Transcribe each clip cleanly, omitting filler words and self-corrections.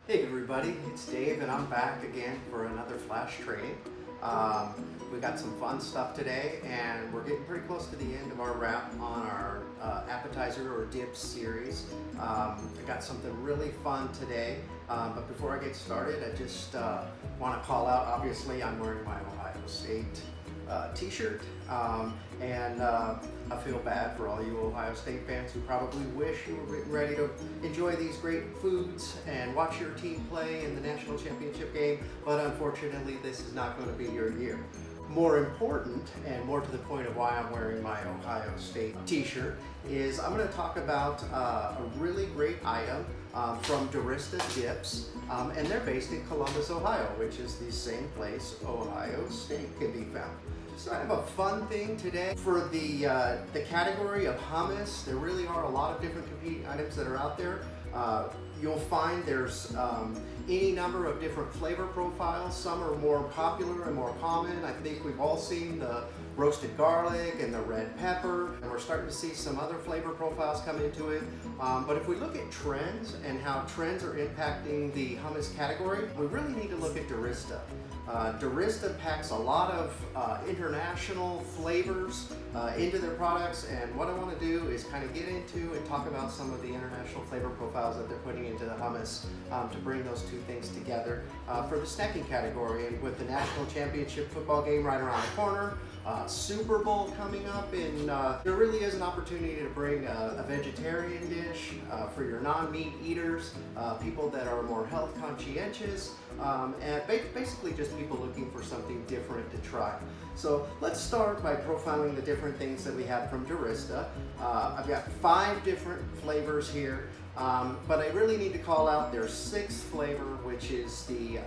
Hey everybody, it's Dave and I'm back again for another flash training. We got some fun stuff today and we're getting pretty close to the end of our wrap on our appetizer or dips series. I got something really fun today, but before I get started I just want to call out, obviously I'm wearing my Ohio State t-shirt, and I feel bad for all you Ohio State fans who probably wish you were getting ready to enjoy these great foods and watch your team play in the national championship game, but unfortunately this is not going to be your year. More important, and more to the point of why I'm wearing my Ohio State t-shirt, is I'm going to talk about a really great item from Diarists Dips, and they're based in Columbus, Ohio, which is the same place Ohio State can be found. So I have a fun thing today for the category of hummus. There really are a lot of different competing items that are out there. You'll find there's any number of different flavor profiles. Some are more popular and more common. I think we've all seen the roasted garlic and the red pepper, and we're starting to see some other flavor profiles come into it. But if we look at trends and how trends are impacting the hummus category, we really need to look at Diarista. Diarista packs a lot of international flavors into their products, and what I want to do is kind of get into and talk about some of the international flavor profiles that they're putting into the hummus to bring those two things together for the snacking category. And with the national championship football game right around the corner, Super Bowl coming up, and there really is an opportunity to bring a vegetarian dish for your non-meat eaters, people that are more health conscientious, and basically just people looking for something different to try. So let's start by profiling the different things that we have from Diarista. I've got 5 different flavors here, but I really need to call out their 6th flavor, which is the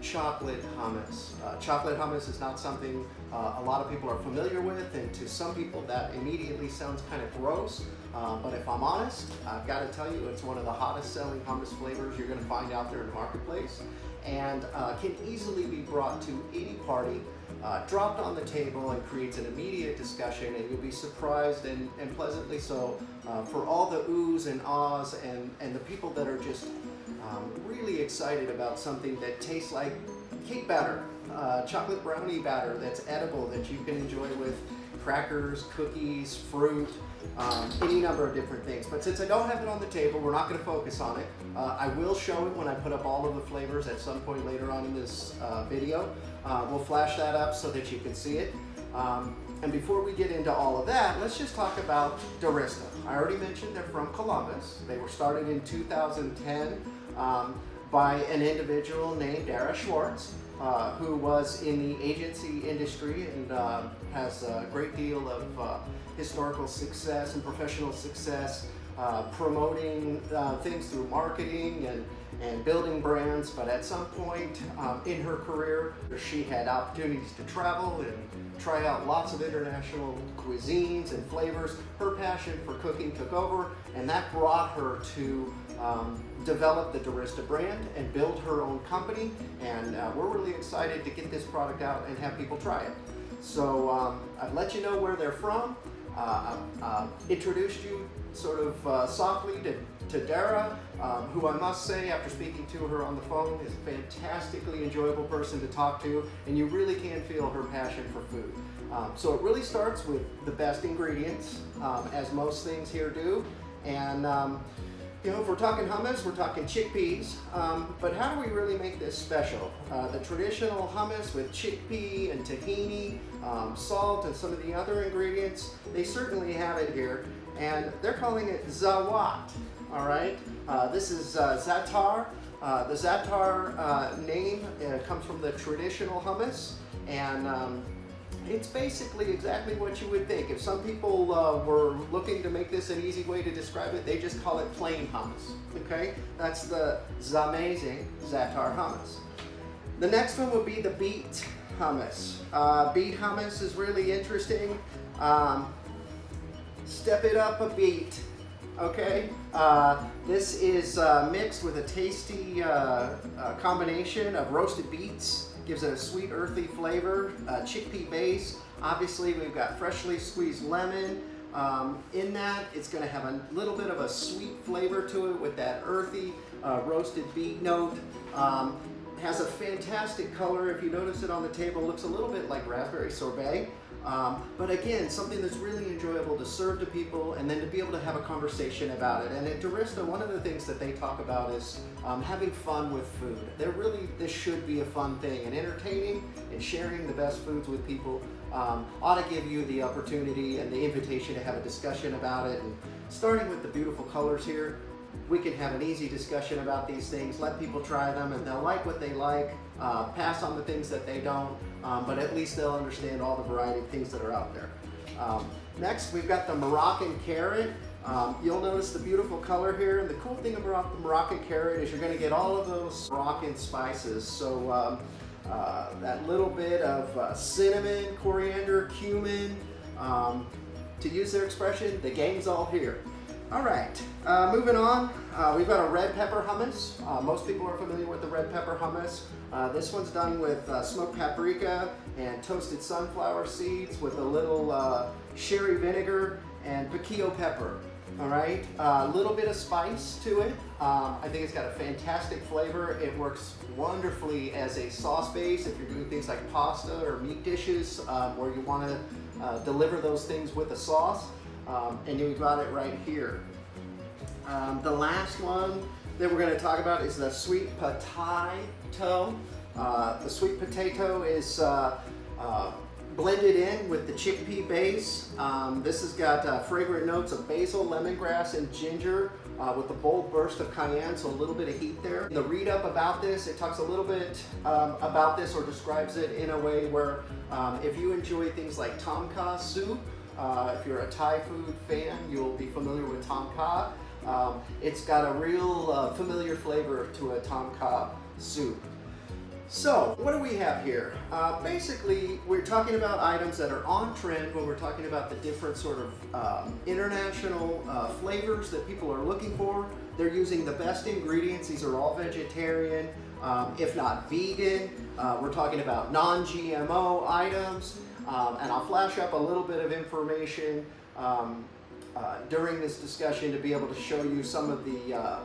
chocolate hummus. Chocolate hummus is not something a lot of people are familiar with, and to some people that immediately sounds kind of gross, but if I'm honest, I've got to tell you it's one of the hottest selling hummus flavors you're going to find out there in the marketplace, and can easily be brought to any party, dropped on the table, and creates an immediate discussion, and you'll be surprised and pleasantly so for all the oohs and ahs and the people that are just really excited about something that tastes like cake batter, chocolate brownie batter that's edible, that you can enjoy with crackers, cookies, fruit, any number of different things. But since I don't have it on the table, we're not going to focus on it. I will show it when I put up all of the flavors at some point later on in this video. We'll flash that up so that you can see it. And before we get into all of that, let's just talk about Diarista. I already mentioned they're from Columbus. They were started in 2010 by an individual named Dara Schwartz, who was in the agency industry and has a great deal of historical success and professional success, promoting things through marketing and building brands. But at some point in her career, she had opportunities to travel and try out lots of international cuisines and flavors. Her passion for cooking took over, and that brought her to develop the Diarista brand and build her own company. And we're really excited to get this product out and have people try it. So I've let you know where they're from. I've introduced you sort of softly to Dara, who I must say, after speaking to her on the phone, is a fantastically enjoyable person to talk to, and you really can feel her passion for food. So it really starts with the best ingredients, as most things here do. And you know, if we're talking hummus, we're talking chickpeas, but how do we really make this special? The traditional hummus with chickpea and tahini, salt, and some of the other ingredients, they certainly have it here, and they're calling it zawat, all right? This is za'atar. The za'atar name comes from the traditional hummus, and it's basically exactly what you would think. If some people were looking to make this an easy way to describe it, they just call it plain hummus, okay? That's the amazing za'atar hummus. The next one would be the beet hummus. Beet hummus is really interesting. Step it up a beet, okay? This is mixed with a tasty combination of roasted beets. Gives it a sweet, earthy flavor, chickpea base. Obviously, we've got freshly squeezed lemon, In that, it's going to have a little bit of a sweet flavor to it with that earthy roasted beet note. Has a fantastic color. If you notice it on the table, it looks a little bit like raspberry sorbet. But again, something that's really enjoyable to serve to people and then to be able to have a conversation about it. And at Diarists, one of the things that they talk about is having fun with food. This should be a fun thing, and entertaining and sharing the best foods with people ought to give you the opportunity and the invitation to have a discussion about it. And starting with the beautiful colors here, we can have an easy discussion about these things, let people try them, and they'll like what they like, pass on the things that they don't, but at least they'll understand all the variety of things that are out there. Next, we've got the Moroccan carrot. You'll notice the beautiful color here, and the cool thing about the Moroccan carrot is you're going to get all of those Moroccan spices. So that little bit of cinnamon, coriander, cumin, to use their expression, the gang's all here. All right, moving on, we've got a red pepper hummus. Most people are familiar with the red pepper hummus. This one's done with smoked paprika and toasted sunflower seeds with a little sherry vinegar and piquillo pepper. All right, a little bit of spice to it. I think it's got a fantastic flavor. It works wonderfully as a sauce base if you're doing things like pasta or meat dishes where you want to deliver those things with a sauce. And you've got it right here. The last one that we're going to talk about is the sweet potato. The sweet potato is blended in with the chickpea base. This has got fragrant notes of basil, lemongrass, and ginger with a bold burst of cayenne, so a little bit of heat there. The read up about this, it talks a little bit about this, or describes it in a way where if you enjoy things like tom kha soup, if you're a Thai food fan, you'll be familiar with tom kha. It's got a real familiar flavor to a tom kha soup. So, what do we have here? Basically, we're talking about items that are on trend when we're talking about the different sort of international flavors that people are looking for. They're using the best ingredients. These are all vegetarian, if not vegan. We're talking about non-GMO items. And I'll flash up a little bit of information during this discussion to be able to show you some of the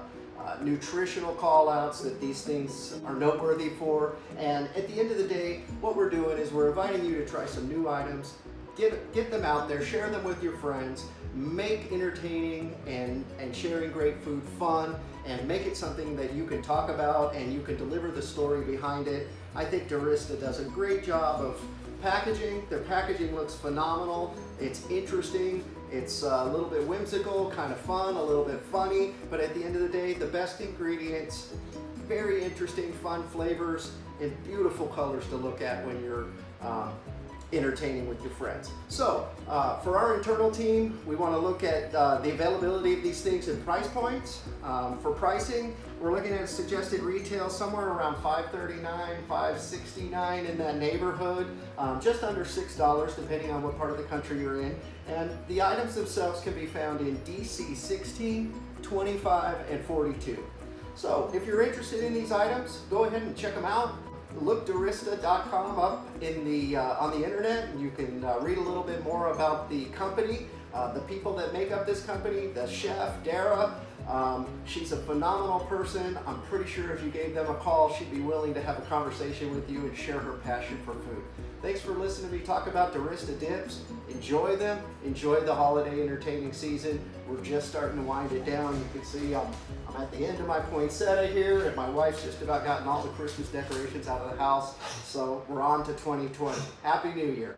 nutritional call-outs that these things are noteworthy for. And at the end of the day, what we're doing is we're inviting you to try some new items, get them out there, share them with your friends, make entertaining and sharing great food fun, and make it something that you can talk about and you can deliver the story behind it. I think Diarists does a great job of packaging. Their packaging looks phenomenal. It's interesting. It's a little bit whimsical, kind of fun, a little bit funny, but at the end of the day, the best ingredients, very interesting, fun flavors, and beautiful colors to look at when you're entertaining with your friends. So for our internal team, we want to look at the availability of these things and price points. For pricing, we're looking at suggested retail somewhere around $5.39, $5.69 in that neighborhood, just under $6 depending on what part of the country you're in. And the items themselves can be found in DC 16, 25, and 42. So if you're interested in these items, go ahead and check them out. Look diarista.com up in on the internet, and you can read a little bit more about the company, the people that make up this company, the chef, Dara. She's a phenomenal person. I'm pretty sure if you gave them a call, she'd be willing to have a conversation with you and share her passion for food. Thanks for listening to me talk about Diarists Dips. Enjoy them. Enjoy the holiday entertaining season. We're just starting to wind it down. You can see I'm at the end of my poinsettia here, and my wife's just about gotten all the Christmas decorations out of the house. So we're on to 2020. Happy New Year.